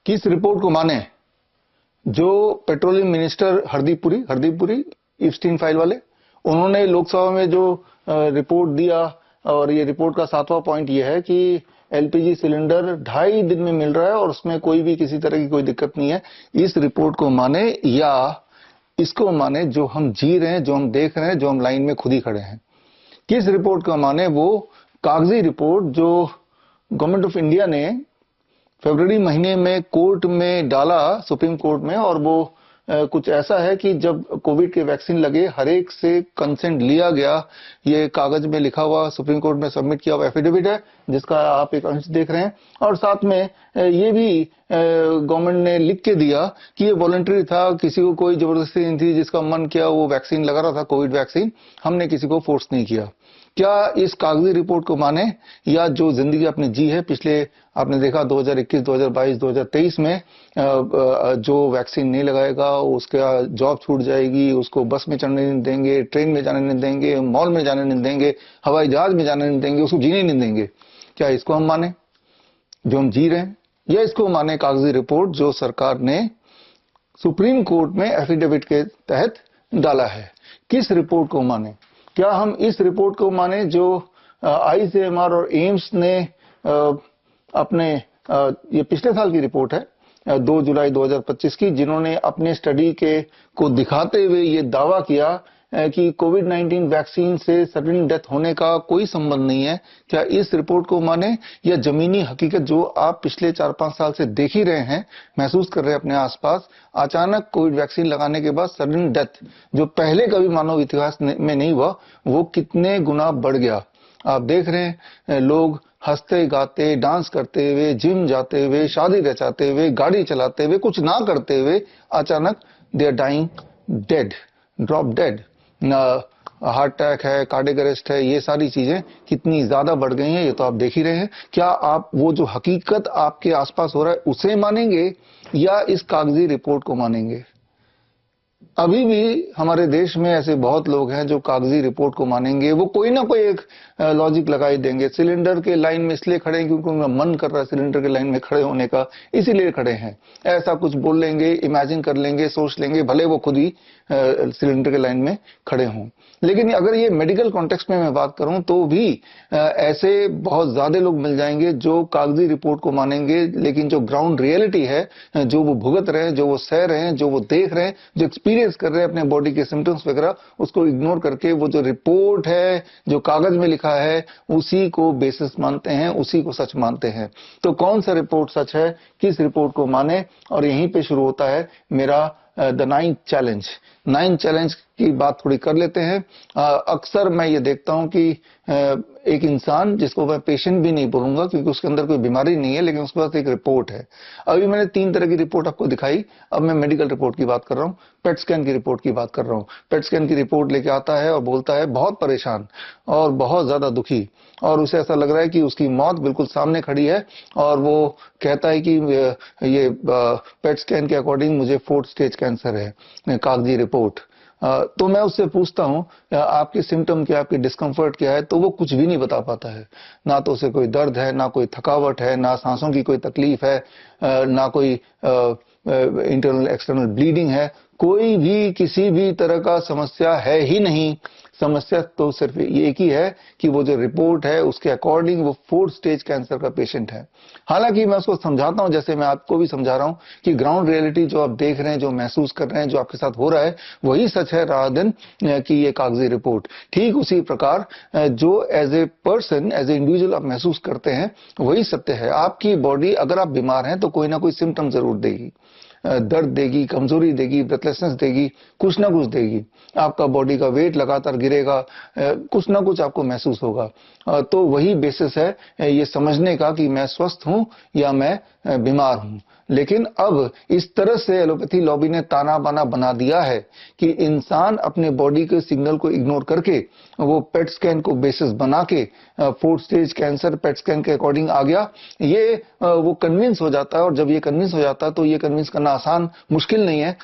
किस रिपोर्ट को माने? जो petroleum minister Hardeep Puri Epstein file वाले, उन्होंने लोकसभा में जो रिपोर्ट दिया, और ये रिपोर्ट का 7वां पॉइंट ये है कि एलपीजी सिलेंडर 2.5 दिन में मिल रहा है और उसमें कोई भी किसी तरह की कोई दिक्कत नहीं है। इस रिपोर्ट को माने या इसको माने जो हम जी रहे हैं, जो हम देख रहे हैं, जो हम लाइन में खुद ही खड़े हैं? किस रिपोर्ट को माने? वो कागजी रिपोर्ट जो गवर्नमेंट ऑफ इंडिया ने फरवरी महीने में कोर्ट में डाला, सुप्रीम कोर्ट में, और वो कुछ ऐसा है कि जब कोविड के वैक्सीन लगे हर एक से कंसेंट लिया गया। ये कागज में लिखा हुआ सुप्रीम कोर्ट में सबमिट किया हुआ एफिडेविट है, जिसका आप एक अंश देख रहे हैं। और साथ में ये भी गवर्नमेंट ने लिख के दिया कि ये वॉलंटरी था, किसी को कोई जबरदस्ती नहीं थी, जिसका मन किया वो वैक्सीन लगा रहा था, कोविड वैक्सीन। हमने किसी को फोर्स नहीं किया। क्या इस कागजी रिपोर्ट को माने, या जो जिंदगी आपने जी है पिछले, आपने देखा 2021, 2022, 2023 में जो वैक्सीन नहीं लगाएगा उसका जॉब छूट जाएगी, उसको बस में चढ़ने नहीं देंगे, ट्रेन में जाने नहीं देंगे, मॉल में जाने नहीं देंगे, हवाई जहाज में जाने नहीं देंगे, उसको जीने नहीं देंगे। क्या इसको हम माने जो हम जी रहे हैं, या इसको माने कागजी रिपोर्ट जो सरकार ने सुप्रीम कोर्ट में एफिडेविट के तहत डाला है? किस रिपोर्ट को माने? क्या हम इस रिपोर्ट को माने जो आईसीएमआर और एम्स ने अपने, ये पिछले साल की रिपोर्ट है 2 जुलाई 2025 की, जिन्होंने अपने स्टडी को दिखाते हुए ये दावा किया कि कोविड-19 वैक्सीन से सडन डेथ होने का कोई संबंध नहीं है? क्या इस रिपोर्ट को माने, या जमीनी हकीकत जो आप पिछले 4-5 साल से देख ही रहे हैं, महसूस कर रहे हैं अपने आसपास, अचानक कोविड वैक्सीन लगाने के बाद सडन डेथ जो पहले कभी मानव इतिहास में नहीं हुआ, वो कितने गुना बढ़ गया? आप देख रहे हैं लोग हंसते गाते, डांस करते हुए, जिम जाते हुए, शादी रचाते हुए, गाड़ी चलाते हुए, कुछ ना करते हुए अचानक they are dying dead, drop dead. Heart attack है, कार्डियक अरेस्ट है, ये सारी चीजें कितनी ज्यादा बढ़ गई हैं, ये तो आप देख ही रहे हैं। क्या आप वो जो हकीकत आपके आसपास हो रहा है उसे मानेंगे, या इस कागजी रिपोर्ट को मानेंगे? अभी भी हमारे देश में ऐसे बहुत लोग हैं जो कागजी रिपोर्ट को मानेंगे। वो कोई ना कोई एक लॉजिक लगाई देंगे। सिलेंडर के लाइन में इसलिए खड़े हैं क्योंकि उनका मन कर रहा है सिलेंडर के लाइन में खड़े होने का, इसीलिए खड़े हैं। ऐसा कुछ बोल लेंगे, इमेजिन कर लेंगे, सोच लेंगे, भले वो खुद ही सिलेंडर के लाइन में खड़े हों। लेकिन अगर ये मेडिकल कॉन्टेक्स्ट में मैं बात करूं तो भी ऐसे बहुत ज्यादा लोग मिल जाएंगे जो कागजी रिपोर्ट को मानेंगे, लेकिन जो ग्राउंड रियलिटी है, जो वो भुगत रहे हैं, जो वो सह रहे हैं, जो वो देख रहे हैं, जो एक्सपीरियंस कर रहे हैं अपने बॉडी के सिम्टम्स वगैरह, उसको इग्नोर करके वो जो रिपोर्ट है, जो कागज में लिखा है, उसी को बेसिस मानते हैं, उसी को सच मानते हैं। तो कौन सा रिपोर्ट सच है, किस रिपोर्ट को माने? और यहीं पे शुरू होता है मेरा the 9th challenge. 9th challenge की बात थोड़ी कर लेते हैं। अक्सर मैं ये देखता हूं कि एक इंसान, जिसको मैं पेशेंट भी नहीं बोलूंगा क्योंकि उसके अंदर कोई बीमारी नहीं है, लेकिन उसके पास एक रिपोर्ट है। अभी मैंने 3 तरह की रिपोर्ट आपको दिखाई, अब मैं मेडिकल रिपोर्ट की बात कर रहा हूं, पेट स्कैन की रिपोर्ट की बात कर रहा हूं। पेट स्कैन की रिपोर्ट लेके आता है और बोलता है बहुत परेशान और बहुत ज्यादा दुखी, और उसे ऐसा लग रहा है कि उसकी मौत बिल्कुल सामने खड़ी है, और वो कहता है कि ये पेट स्कैन के अकॉर्डिंग मुझे 4th स्टेज कैंसर है, कागजी रिपोर्ट। तो मैं उससे पूछता हूं आपके सिम्टम क्या, आपकी डिस्कम्फर्ट क्या है, तो वो कुछ भी नहीं बता पाता है। ना तो उसे कोई दर्द है, ना कोई थकावट है, ना सांसों की कोई तकलीफ है, ना कोई इंटरनल एक्सटर्नल ब्लीडिंग है, कोई भी किसी भी तरह का समस्या है ही नहीं। समस्या तो सिर्फ एक ही है कि वो जो रिपोर्ट है उसके अकॉर्डिंग वो 4th स्टेज कैंसर का पेशेंट है। हालांकि मैं उसको समझाता हूं, जैसे मैं आपको भी समझा रहा हूं कि ग्राउंड रियलिटी जो आप देख रहे हैं, जो महसूस कर रहे हैं, जो आपके साथ हो रहा है, वही सच है रादर देन कि ये कागजी रिपोर्ट। ठीक उसी प्रकार जो as a person, as a individual आप महसूस करते हैं, वही सत्य है। आपकी बॉडी, अगर आप बीमार हैं तो कोई ना कोई सिम्टम जरूर देगी, दर्द देगी, कमजोरी देगी, ब्रेथलेसनेस देगी, कुछ ना कुछ देगी। आपका बॉडी का वेट लगातार गिरेगा, कुछ ना कुछ आपको महसूस होगा। तो वही बेसिस है ये समझने का कि मैं स्वस्थ हूं या मैं बीमार हूं। लेकिन अब इस तरह से एलोपैथी लॉबी ने ताना बाना बना दिया है कि इंसान अपने बॉडी के सिग्नल को इग्नोर करके वो पेट स्कैन को बेसिस बना के 4th stage cancer PET scan के अकॉर्डिंग आ गया, ये वो कन्विंस हो जाता है। और जब ये कन्विंस हो जाता है तो ये कन्विंस करना आसान, मुश्किल नहीं है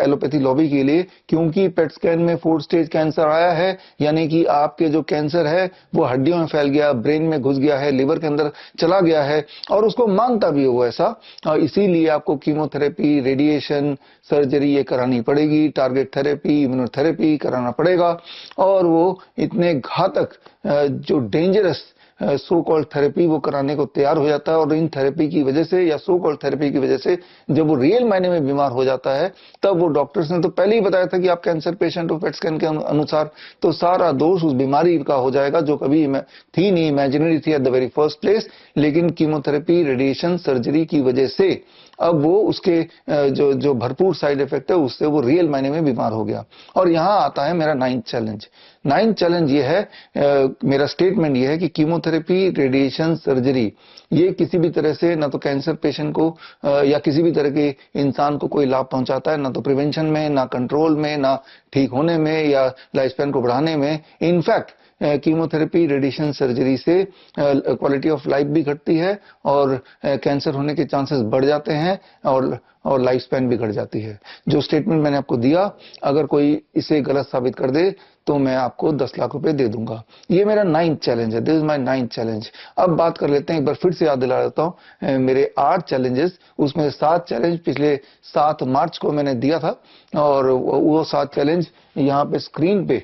एलोपैथी लॉबी के लिए, क्योंकि पेट स्कैन में 4th स्टेज कैंसर आया है, यानी कि आपके जो कैंसर है वो हड्डियों में फैल गया, ब्रेन में घुस गया है, लिवर के अंदर चला गया है, और उसको मानता भी हो ऐसा। इसीलिए आपको कीमोथेरेपी, रेडिएशन, सर्जरी ये करानी पड़ेगी, टारगेट थेरेपी, इम्यूनोथेरेपी कराना पड़ेगा। और वो इतने घातक जो डेंजरस सो कॉल्ड थेरेपी वो कराने को तैयार हो जाता है। और इन थेरेपी की वजह से या सो कॉल्ड थेरेपी की वजह से जब वो रियल मायने में बीमार हो जाता है, तब वो डॉक्टर्स ने तो पहले ही बताया था कि आप कैंसर पेशेंट हो पेट स्कैन के अनुसार, तो सारा दोष उस बीमारी का हो जाएगा जो कभी थी नहीं, इमेजिनरी थी at the very first place. लेकिन कीमोथेरेपी, रेडिएशन, सर्जरी की वजह से अब वो उसके जो भरपूर साइड इफेक्ट है उससे वो रियल मायने में बीमार हो गया। और यहां आता है मेरा 9th चैलेंज। 9th चैलेंज ये है, मेरा स्टेटमेंट ये है कि कीमोथेरेपी, रेडिएशन, सर्जरी ये किसी भी तरह से ना तो कैंसर पेशेंट को या किसी भी तरह के इंसान को कोई लाभ पहुंचाता है, ना तो प्रिवेंशन में, ना कंट्रोल में, ना ठीक होने में या लाइफ स्पैन को बढ़ाने में। इनफैक्ट कीमोथेरेपी, रेडिएशन, सर्जरी से क्वालिटी ऑफ लाइफ भी घटती है और कैंसर होने के चांसेस बढ़ जाते हैं और लाइफ स्पैन भी घट जाती है। जो स्टेटमेंट मैंने आपको दिया, अगर कोई इसे गलत साबित कर दे तो मैं आपको 10 लाख रुपए दे दूंगा। ये मेरा 9th चैलेंज है। This is my 9th challenge. अब बात कर लेते हैं, एक बार फिर से याद दिला देता हूं मेरे 8 चैलेंजेस, उसमें 7 चैलेंज पिछले 7 मार्च को मैंने दिया था। और वो 7 चैलेंज यहाँ पे स्क्रीन पे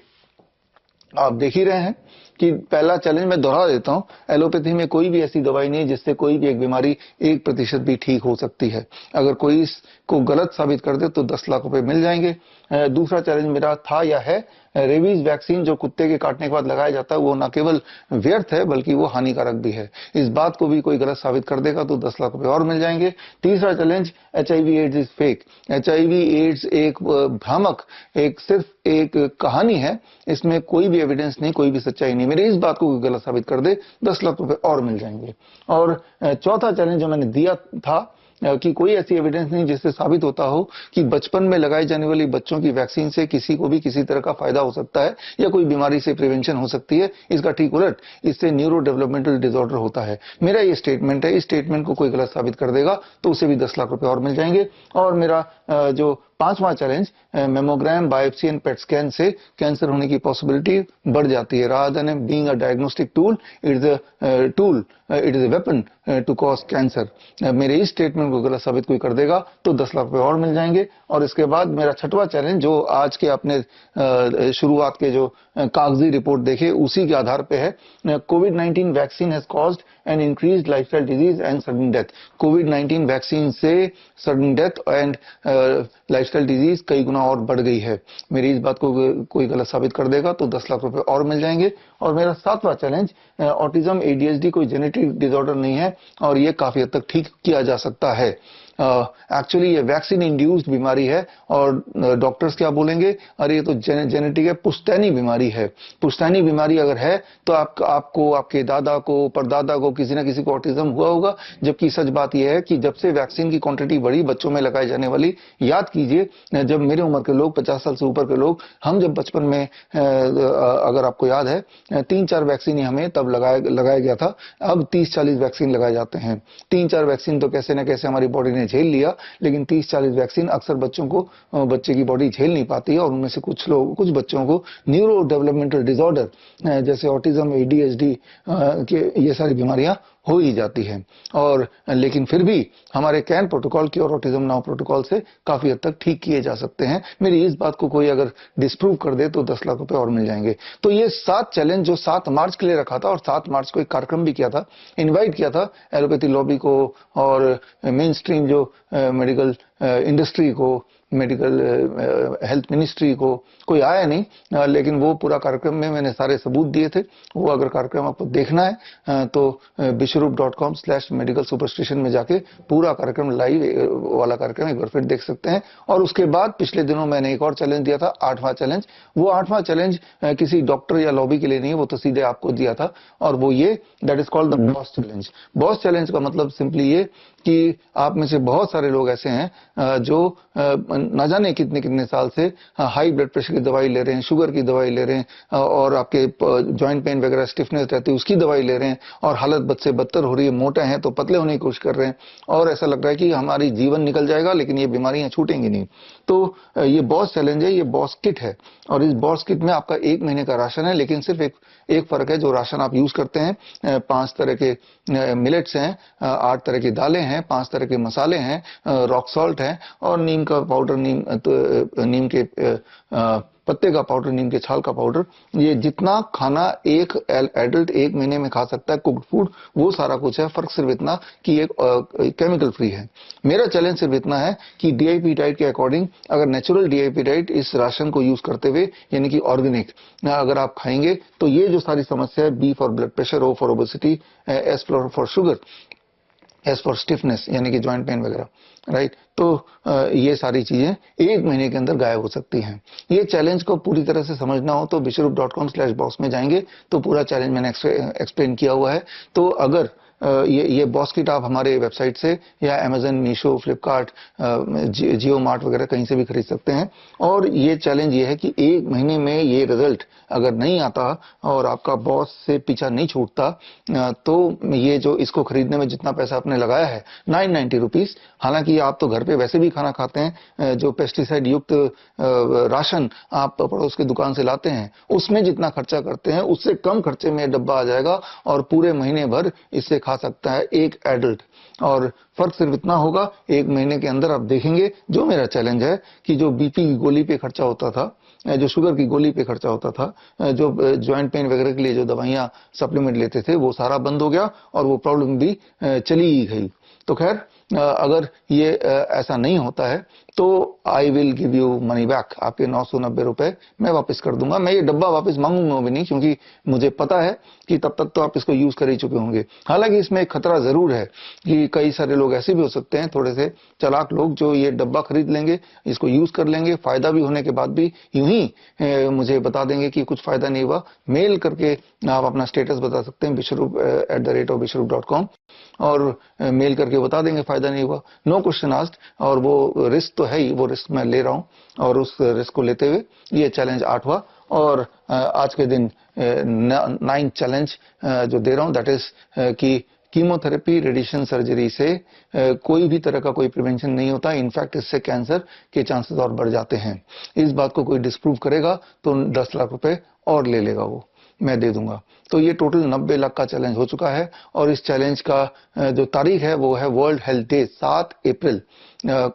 आप देख ही रहे हैं कि पहला चैलेंज मैं दोहरा देता हूं, एलोपैथी में कोई भी ऐसी दवाई नहीं है जिससे कोई भी एक बीमारी 1% भी ठीक हो सकती है। अगर कोई इसको गलत साबित कर दे तो 10 लाख रुपए मिल जाएंगे। दूसरा चैलेंज मेरा था या है, रेबीज वैक्सीन जो कुत्ते के काटने के बाद लगाया जाता है वो न केवल व्यर्थ है बल्कि वो हानिकारक भी है। इस बात को भी कोई गलत साबित कर देगा तो 10 लाख रुपए और मिल जाएंगे। तीसरा challenge, HIV AIDS is fake. HIV AIDS एक भ्रामक, एक सिर्फ एक कहानी है, इसमें कोई भी एविडेंस नहीं, कोई भी सच्चाई नहीं। मेरे इस बात को कोई गलत साबित कर दे 10 लाख रुपए और मिल जाएंगे। और चौथा चैलेंज जो मैंने दिया था कि कोई ऐसी एविडेंस नहीं जिससे साबित होता हो कि बचपन में लगाई जाने वाली बच्चों की वैक्सीन से किसी को भी किसी तरह का फायदा हो सकता है या कोई बीमारी से प्रिवेंशन हो सकती है। इसका ठीक उलट, इससे न्यूरो डेवलपमेंटल डिसऑर्डर होता है। मेरा ये स्टेटमेंट है, इस स्टेटमेंट को कोई गलत साबित कर देगा तो उसे भी 10 लाख रुपए और मिल जाएंगे। और मेरा जो 5वां challenge, mammogram, biopsy and PET scan से कैंसर होने की पॉसिबिलिटी बढ़ जाती है। Rather than being a diagnostic tool, it is a tool, it is a weapon to cause cancer. मेरे इस स्टेटमेंट को गलत साबित कोई कर देगा तो 10 लाख रुपए और मिल जाएंगे। और इसके बाद मेरा 6वां चैलेंज, जो आज के अपने शुरुआत के जो कागजी रिपोर्ट देखे उसी के आधार पे है, कोविड-19 vaccine has caused an increased lifestyle disease and sudden death. कोविड-19 वैक्सीन से sudden death and lifestyle disease कई गुना और बढ़ गई है। मेरी इस बात को कोई गलत साबित कर देगा तो 10 लाख रुपए और मिल जाएंगे। और मेरा 7वां चैलेंज, ऑटिज्म, ADHD कोई जेनेटिक डिसऑर्डर नहीं है और ये काफी हद तक ठीक किया जा सकता है। एक्चुअली ये वैक्सीन इंड्यूस्ड बीमारी है और डॉक्टर्स क्या बोलेंगे, अरे ये तो जेनेटिक है, पुश्तैनी बीमारी है। पुश्तैनी बीमारी अगर है तो आपको, आपके दादा को, परदादा को, किसी ना किसी को ऑटिज्म हुआ होगा। जबकि सच बात यह है कि जब से वैक्सीन की क्वांटिटी बढ़ी बच्चों में लगाई जाने वाली, याद कीजिए जब मेरे उम्र के लोग, 50 साल से ऊपर के लोग, हम जब बचपन में, अगर आपको याद है, 3-4 वैक्सीन हमें तब लगाया गया था। अब 30-40 वैक्सीन लगाए जाते हैं। 3-4 वैक्सीन तो कैसे न कैसे हमारी बॉडी ने झेल लिया, लेकिन 30-40 वैक्सीन अक्सर बच्चे की बॉडी झेल नहीं पाती है और उनमें से कुछ बच्चों को न्यूरो डेवलपमेंटल डिसऑर्डर जैसे ऑटिज्म, ADHD ये सारी बीमारियां हो ही जाती है। और लेकिन फिर भी हमारे कैन प्रोटोकॉल की और ऑटिज्म नाउ प्रोटोकॉल से काफी हद तक ठीक किए जा सकते हैं। मेरी इस बात को कोई अगर डिस्प्रूव कर दे तो 10 लाख रुपए और मिल जाएंगे। तो ये 7 चैलेंज जो 7 मार्च के लिए रखा था, और 7 मार्च को एक कार्यक्रम भी किया था, इनवाइट किया था एलोपैथी लॉबी को और मेन स्ट्रीम जो मेडिकल इंडस्ट्री को, मेडिकल हेल्थ मिनिस्ट्री को, कोई आया नहीं। लेकिन वो पूरा कार्यक्रम में मैंने सारे सबूत दिए थे। वो अगर कार्यक्रम आपको देखना है तो bishrup.com/medical superstition में जाके पूरा कार्यक्रम, लाइव वाला कार्यक्रम एक बार फिर देख सकते हैं। और उसके बाद पिछले दिनों मैंने एक और चैलेंज दिया था, 8वां चैलेंज। वो 8वां चैलेंज किसी डॉक्टर या लॉबी के लिए नहीं, वो तो सीधे आपको दिया था। और वो ये, that is called the boss challenge. Boss challenge का मतलब सिंपली ये कि आप में से बहुत सारे लोग ऐसे हैं जो ना जाने कितने कितने साल से हाई ब्लड प्रेशर की दवाई ले रहे हैं, शुगर की दवाई ले रहे हैं, और आपके जॉइंट पेन वगैरह स्टिफनेस रहती है उसकी दवाई ले रहे हैं, और हालत बद से बदतर हो रही है, मोटे हैं तो पतले होने की कोशिश कर रहे हैं, और ऐसा लग रहा है कि हमारी जीवन निकल जाएगा लेकिन ये बीमारियां छूटेंगी नहीं। तो ये बॉस चैलेंज है, ये बॉस किट है, और इस बॉस किट में आपका 1 महीने का राशन है, लेकिन सिर्फ एक फर्क है, जो राशन आप यूज करते हैं 5 तरह के मिलेट्स हैं, 8 तरह की दालें हैं, 5 तरह के मसाले हैं, रॉक सॉल्ट है, और नीम का पाउडर, नीम के पत्ते का पाउडर, नीम के छाल का पाउडर। ये जितना खाना एक एडल्ट 1 महीने में खा सकता है कुक्ड फूड, वो सारा कुछ है। फर्क सिर्फ इतना कि एक केमिकल फ्री है। मेरा चैलेंज सिर्फ इतना है कि डीआईपी डाइट के अकॉर्डिंग, अगर नेचुरल डीआईपी डाइट इस राशन को यूज करते हुए, यानी कि ऑर्गेनिक अगर आप खाएंगे, तो ये जो सारी समस्या है, B for blood pressure, O for obesity, S for sugar, S for stiffness यानी कि जॉइंट पेन वगैरह, राइट। तो ये सारी चीजें 1 महीने के अंदर गायब हो सकती हैं। ये चैलेंज को पूरी तरह से समझना हो तो vishwarup.com/box में जाएंगे तो पूरा चैलेंज मैंने एक्सप्लेन किया हुआ है। तो अगर ये बॉस किट आप हमारे वेबसाइट से या अमेजन, मीशो, फ्लिपकार्ट, जियो मार्ट वगैरह कहीं से भी खरीद सकते हैं। और ये चैलेंज ये है कि 1 महीने में ये रिजल्ट अगर नहीं आता और आपका बॉस से पीछा नहीं छूटता, तो ये जो इसको खरीदने में जितना पैसा आपने लगाया है 990 रुपीज, हालांकि आप तो घर पे वैसे भी खाना खाते हैं, जो पेस्टिसाइड युक्त राशन आप पड़ोस की दुकान से लाते हैं, उसमें जितना खर्चा करते हैं उससे कम खर्चे में डब्बा आ जाएगा और पूरे महीने भर इससे खा सकता है एक एडल्ट। और फर्क सिर्फ इतना होगा, 1 महीने के अंदर आप देखेंगे, जो मेरा चैलेंज है कि जो बीपी की गोली पे खर्चा होता था, जो शुगर की गोली पे खर्चा होता था, जो ज्वाइंट पेन वगैरह के लिए जो दवाइयां सप्लीमेंट लेते थे, वो सारा बंद हो गया और वो प्रॉब्लम भी चली ही गई। तो खैर, अगर ये ऐसा नहीं होता है तो I will give you money back, आपके 990 रुपए मैं वापस कर दूंगा। मैं ये डब्बा वापस मांगूंगा भी नहीं, क्योंकि मुझे पता है कि तब तक तो आप इसको यूज कर ही चुके होंगे। हालांकि इसमें एक खतरा जरूर है कि कई सारे लोग ऐसे भी हो सकते हैं, थोड़े से चालाक लोग, जो ये डब्बा खरीद लेंगे, इसको यूज कर लेंगे, फायदा भी होने के बाद भी यूं ही मुझे बता देंगे कि कुछ फायदा नहीं हुआ। मेल करके आप अपना स्टेटस बता सकते हैं vishwarup@vishwarup.com, और मेल करके बता देंगे फायदा नहीं हुआ, नो क्वेश्चन आस्क्ड। और वो रिस्क तो है ही, वो रिस्क मैं ले रहा हूं, और उस रिस्क को लेते हुए ये चैलेंज 8वां और आज के दिन 9th चैलेंज जो दे रहा हूं, दैट इज कि कीमोथेरेपी, रेडिएशन सर्जरी से कोई भी तरह का कोई प्रिवेंशन नहीं होता। इनफैक्ट इससे कैंसर के चांसेस और बढ़ जाते हैं। इस बात को कोई डिस्प्रूव करेगा तो 10 लाख रुपए और ले लेगा, वो मैं दे दूंगा। तो ये टोटल 90 लाख का चैलेंज हो चुका है। और इस चैलेंज का जो तारीख है वो है वर्ल्ड हेल्थ डे, 7 अप्रैल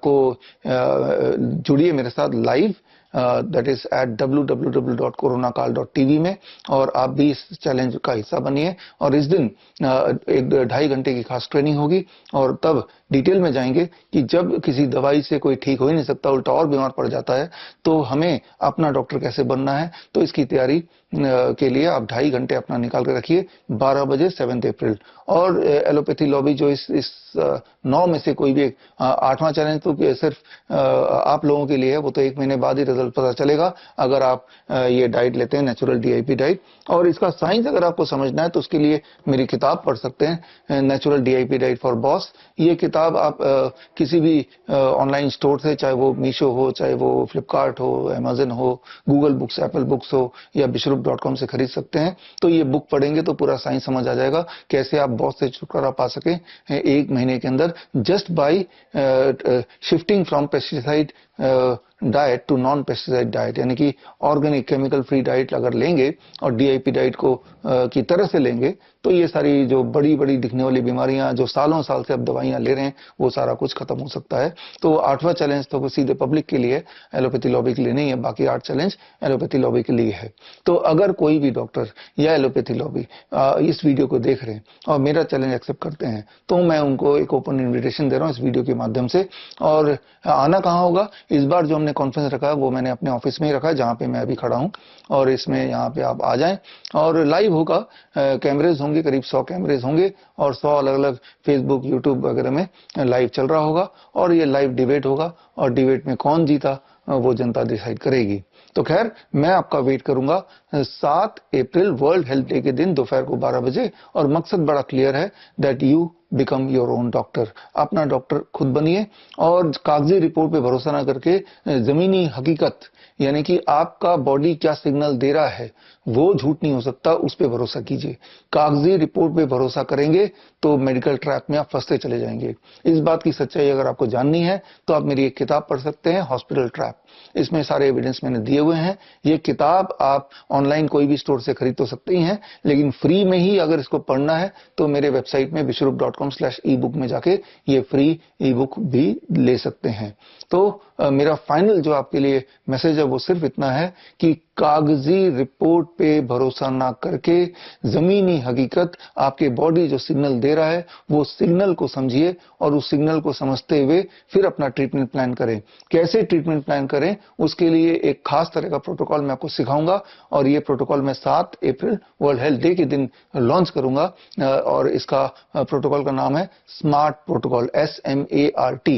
को जुड़िए मेरे साथ live, that is eight www.coronakal.tv में, और आप भी इस चैलेंज का हिस्सा बनिए। और इस दिन 1-2.5 घंटे की खास ट्रेनिंग होगी, और तब डिटेल में जाएंगे कि जब किसी दवाई से कोई ठीक हो ही नहीं सकता, उल्टा और बीमार पड़ जाता है, तो हमें अपना डॉक्टर कैसे बनना है। तो इसकी तैयारी के लिए आप 2.5 घंटे अपना निकाल कर रखिए, 12 बजे 7 अप्रैल। और एलोपैथी लॉबी जो इस 9 में से कोई भी 8वां चैलेंज तो सिर्फ आप लोगों के लिए है, वो तो 1 महीने बाद ही रिजल्ट पता चलेगा अगर आप ये डाइट लेते हैं, नेचुरल डीआईपी डाइट। और इसका साइंस अगर आपको समझना है तो उसके लिए मेरी किताब पढ़ सकते हैं, natural DIP diet for boss. ये किताब आप किसी भी ऑनलाइन स्टोर से, चाहे वो मीशो हो, चाहे वो फ्लिपकार्ट हो, अमेजन हो, गूगल बुक्स, एप्पल बुक्स हो, या vishwarup.com से खरीद सकते हैं। तो ये बुक पढ़ेंगे तो पूरा साइंस समझ आ जाएगा, कैसे आप बॉस से छुटकारा पा सके 1 महीने के अंदर, just by shifting from pesticide diet to non pesticide diet, यानी कि ऑर्गेनिक केमिकल फ्री डाइट अगर लेंगे और डीआईपी डाइट को की तरह से लेंगे, तो ये सारी जो बड़ी बड़ी दिखने वाली बीमारियां जो सालों साल से अब दवाइयां ले रहे हैं, वो सारा कुछ खत्म हो सकता है। तो 8वां चैलेंज तो सीधे पब्लिक के लिए, एलोपैथी लॉबी के लिए नहीं है। बाकी 8 चैलेंज एलोपैथी लॉबी के लिए है। तो अगर कोई भी डॉक्टर या एलोपैथी लॉबी इस वीडियो को देख रहे हैं और मेरा चैलेंज एक्सेप्ट करते हैं, तो मैं उनको एक ओपन इन्विटेशन दे रहा हूं इस वीडियो के माध्यम से। और आना कहां होगा, इस बार जो हमने कॉन्फ्रेंस रखा है वो मैंने अपने ऑफिस में ही रखा है, जहां पे मैं अभी खड़ा हूं। और इसमें यहाँ पे आप आ जाएं, और लाइव होगा, कैमरेज होंगे, करीब 100 कैमरेज होंगे, और 100 अलग अलग फेसबुक, यूट्यूब वगैरह में लाइव चल रहा होगा। और ये लाइव डिबेट होगा, और डिबेट में कौन जीता वो जनता डिसाइड करेगी। तो खैर, मैं आपका वेट करूंगा 7 अप्रैल वर्ल्ड हेल्थ डे के दिन दोपहर को 12 बजे। और मकसद बड़ा क्लियर है, that you become your own doctor. अपना डॉक्टर खुद बनिए और कागजी रिपोर्ट पे भरोसा ना करके जमीनी हकीकत यानी कि आपका बॉडी क्या सिग्नल दे रहा है वो झूठ नहीं हो सकता, उस पे भरोसा कीजिए। कागजी रिपोर्ट पे भरोसा करेंगे तो मेडिकल ट्रैप में आप फंसते चले जाएंगे। इस बात की सच्चाई अगर आपको जाननी है तो आप मेरी एक किताब पढ़ सकते हैं, हॉस्पिटल ट्रैप। इसमें सारे एविडेंस मैंने दिए हुए हैं। ये किताब आप ऑनलाइन कोई भी स्टोर से खरीद तो सकते ही हैं, लेकिन फ्री में ही अगर इसको पढ़ना है तो मेरे वेबसाइट में vishwarup.com/ebook में जाके ये फ्री ई बुक भी ले सकते हैं। तो मेरा फाइनल जो आपके लिए मैसेज है वो सिर्फ इतना है कि कागजी रिपोर्ट पे भरोसा ना करके जमीनी हकीकत आपके बॉडी जो सिग्नल दे रहा है वो सिग्नल को समझिए और उस सिग्नल को समझते हुए फिर अपना ट्रीटमेंट प्लान करें। कैसे ट्रीटमेंट प्लान करें उसके लिए एक खास तरह का प्रोटोकॉल मैं आपको सिखाऊंगा और ये प्रोटोकॉल मैं 7 अप्रैल वर्ल्ड हेल्थ डे के दिन लॉन्च करूंगा और इसका प्रोटोकॉल का नाम है स्मार्ट प्रोटोकॉल, SMART।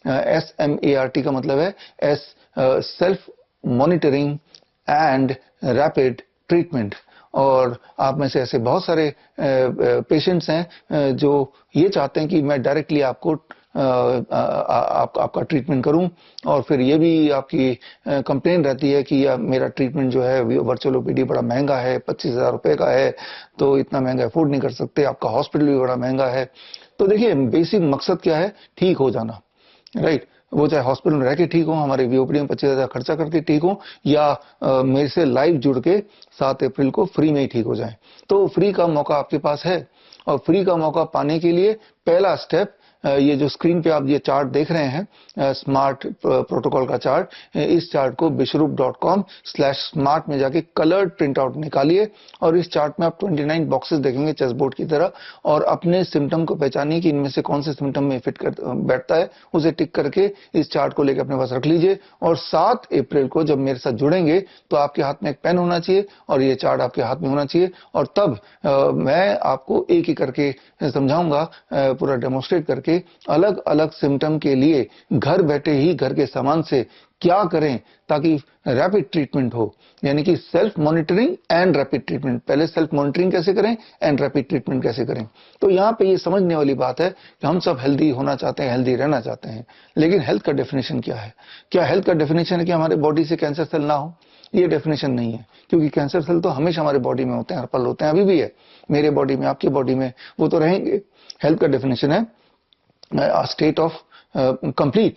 SMART का मतलब है self monitoring and rapid treatment. और आप में से ऐसे बहुत सारे पेशेंट्स हैं जो ये चाहते हैं कि मैं डायरेक्टली आपको आपका ट्रीटमेंट करूं और फिर ये भी आपकी कंप्लेन रहती है कि मेरा ट्रीटमेंट जो है वर्चुअल ओपीडी बड़ा महंगा है, 25,000 रुपए का है, तो इतना महंगा अफोर्ड नहीं कर सकते, आपका हॉस्पिटल भी बड़ा महंगा है। तो देखिए बेसिक मकसद क्या है, ठीक हो जाना, राइट। वो चाहे हॉस्पिटल में रह के ठीक हो, हमारे वीओपीडी में 25,000 खर्चा करके ठीक हो, या मेरे से लाइव जुड़ के 7 अप्रैल को फ्री में ही ठीक हो जाए। तो फ्री का मौका आपके पास है और फ्री का मौका पाने के लिए पहला स्टेप ये जो स्क्रीन पे आप ये चार्ट देख रहे हैं स्मार्ट प्रोटोकॉल का चार्ट, इस चार्ट को vishwarup.com/smart में जाके कलर्ड प्रिंट आउट निकालिए और इस चार्ट में आप 29 बॉक्सेस देखेंगे चेस बोर्ड की तरह और अपने सिम्टम को पहचानिए कि इनमें से कौन से सिम्टम में फिट कर बैठता है, उसे टिक करके इस चार्ट को लेकर अपने पास रख लीजिए। और 7 अप्रैल को जब मेरे साथ जुड़ेंगे तो आपके हाथ में एक पेन होना चाहिए और ये चार्ट आपके हाथ में होना चाहिए और तब मैं आपको एक एक करके समझाऊंगा, पूरा डेमोन्स्ट्रेट करके अलग अलग सिम्टम के लिए घर बैठे ही घर के सामान से क्या करें ताकि रैपिड ट्रीटमेंट हो, यानी कि self monitoring and rapid treatment. पहले सेल्फ मॉनिटरिंग कैसे करें एंड रैपिड ट्रीटमेंट कैसे करें। तो यहां पे ये समझने वाली बात है कि हम सब हेल्दी होना चाहते हैं, हेल्दी रहना चाहते हैं, लेकिन हेल्थ का डेफिनेशन क्या है? क्या हेल्थ का डेफिनेशन है कि हमारे बॉडी से कैंसर सेल ना हो? ये डेफिनेशन नहीं है, क्योंकि कैंसर सेल तो हमेशा हमारे बॉडी में होते हैं, हर पल होते हैं, अभी भी है मेरे बॉडी में, आपकी बॉडी में, वो तो रहेंगे। हेल्थ का डेफिनेशन है a state of complete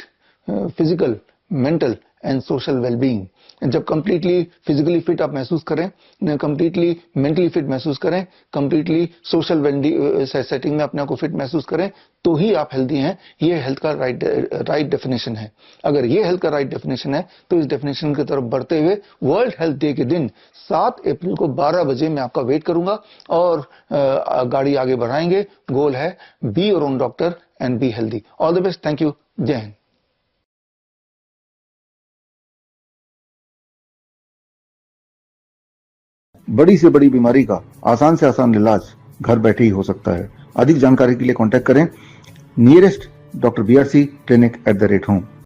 physical, mental and social well-being। जब कंप्लीटली फिजिकली फिट आप महसूस करें, कंप्लीटली मेंटली फिट महसूस करें, कंप्लीटली सोशल सेटिंग में अपने आप को फिट महसूस करें, तो ही आप हेल्दी हैं। ये हेल्थ का राइट डेफिनेशन है। अगर ये हेल्थ का राइट डेफिनेशन है तो इस डेफिनेशन की तरफ बढ़ते हुए वर्ल्ड हेल्थ डे के दिन 7 अप्रैल को 12 बजे मैं आपका वेट करूंगा और गाड़ी आगे बढ़ाएंगे। गोल है be your own doctor and be healthy. All the best, thank you, जय हिंद। बड़ी से बड़ी बीमारी का आसान से आसान इलाज घर बैठे ही हो सकता है। अधिक जानकारी के लिए कांटेक्ट करें nearest Dr. BRC clinic @home।